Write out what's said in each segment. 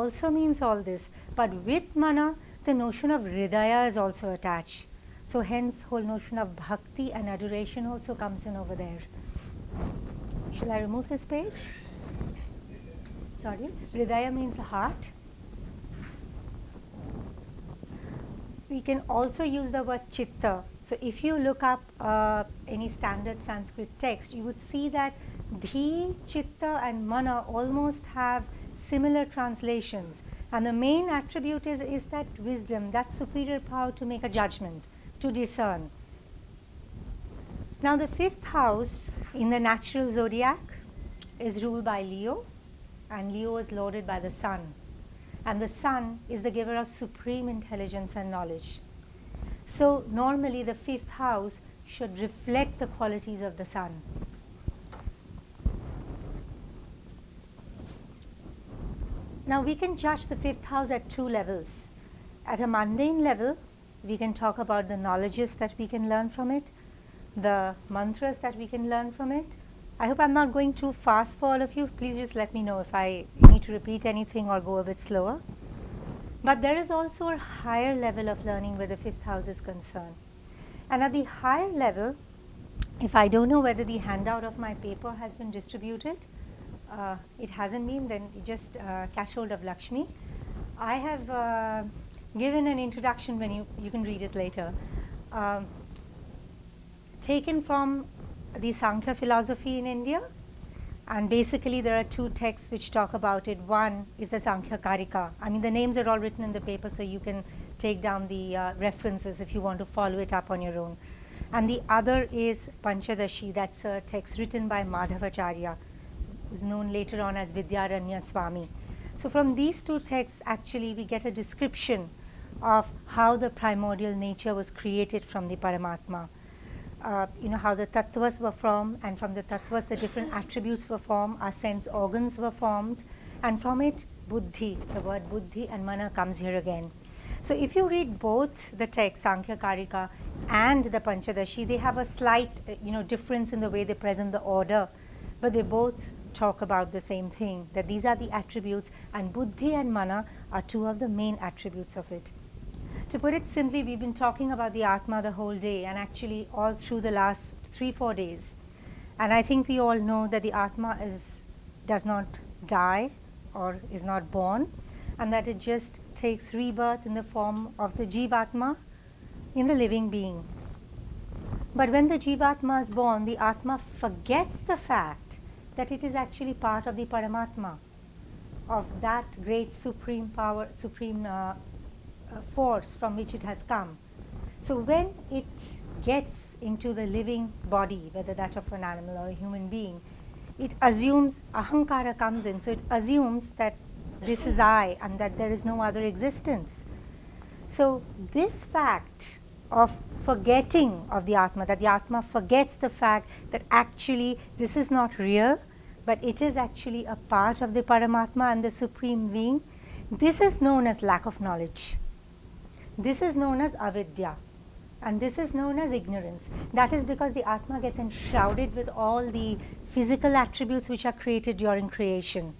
also means all this, but with mana, the notion of hridaya is also attached. So hence, whole notion of bhakti and adoration also comes in over there. Shall I remove this page? Sorry, hridaya means heart. We can also use the word chitta. So if you look up any standard Sanskrit text, you would see that dhi, chitta and mana almost have similar translations. And the main attribute is that wisdom, that superior power to make a judgment, to discern. Now the fifth house in the natural zodiac is ruled by Leo, and Leo is lorded by the sun. And the sun is the giver of supreme intelligence and knowledge. So normally the fifth house should reflect the qualities of the sun. Now we can judge the fifth house at two levels. At a mundane level, we can talk about the knowledges that we can learn from it, the mantras that we can learn from it. I hope I'm not going too fast for all of you. Please just let me know if I need to repeat anything or go a bit slower. But there is also a higher level of learning where the fifth house is concerned. And at the higher level, if I don't know whether the handout of my paper has been distributed, it hasn't been, then you just catch hold of Lakshmi. I have given an introduction when you can read it later, taken from the Sankhya philosophy in India, and basically there are two texts which talk about it. One is the Sankhya Karika. I mean, the names are all written in the paper, so you can take down the references if you want to follow it up on your own. And the other is Panchadashi. That's a text written by Madhavacharya, is known later on as Vidyaranya Swami. So from these two texts, actually, we get a description of how the primordial nature was created from the Paramatma. How the tattvas were formed, and from the tattvas the different attributes were formed, our sense organs were formed, and from it buddhi, the word buddhi and mana comes here again. So if you read both the texts, Sankhya Karika and the Panchadashi, they have a slight difference in the way they present the order, but they both talk about the same thing, that these are the attributes, and buddhi and mana are two of the main attributes of it. To put it simply, we've been talking about the Atma the whole day, and actually all through the last 3-4 days. And I think we all know that the Atma does not die or is not born, and that it just takes rebirth in the form of the Jivatma in the living being. But when the Jivatma is born, the Atma forgets the fact that it is actually part of the Paramatma, of that great supreme power, supreme force from which it has come. So when it gets into the living body, whether that of an animal or a human being, it assumes, ahankara comes in, so it assumes that this is I and that there is no other existence. So this fact of forgetting of the Atma, that the Atma forgets the fact that actually this is not real, but it is actually a part of the Paramatma and the Supreme Being, this is known as lack of knowledge. This is known as avidya, and this is known as ignorance. That is because the Atma gets enshrouded with all the physical attributes which are created during creation.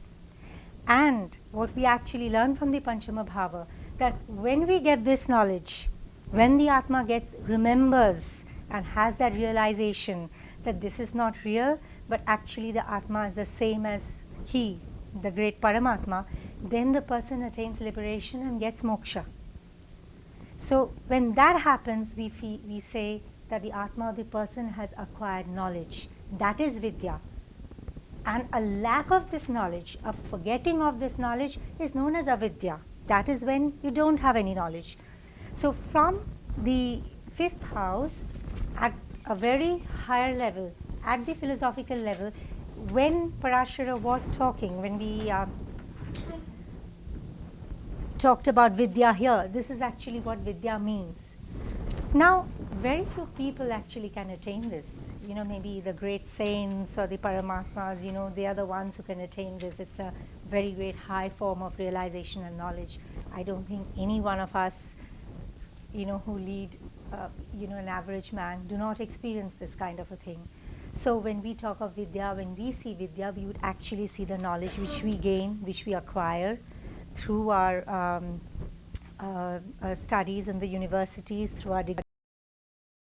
And what we actually learn from the Panchama Bhava, that when we get this knowledge, when the Atma remembers and has that realization that this is not real, but actually the Atma is the same as he, the great Paramatma, then the person attains liberation and gets moksha. So when that happens, we say that the Atma of the person has acquired knowledge. That is Vidya. And a lack of this knowledge, a forgetting of this knowledge is known as avidya. That is when you don't have any knowledge. So from the fifth house, at a very higher level, at the philosophical level, when Parashara was talking, when we talked about Vidya here, this is actually what Vidya means. Now, very few people actually can attain this. Maybe the great saints or the Paramatmas, they are the ones who can attain this. It's a very great high form of realization and knowledge. I don't think any one of us, who lead, an average man, do not experience this kind of a thing. So when we talk of Vidya, when we see Vidya, we would actually see the knowledge which we gain, which we acquire through our studies in the universities, through our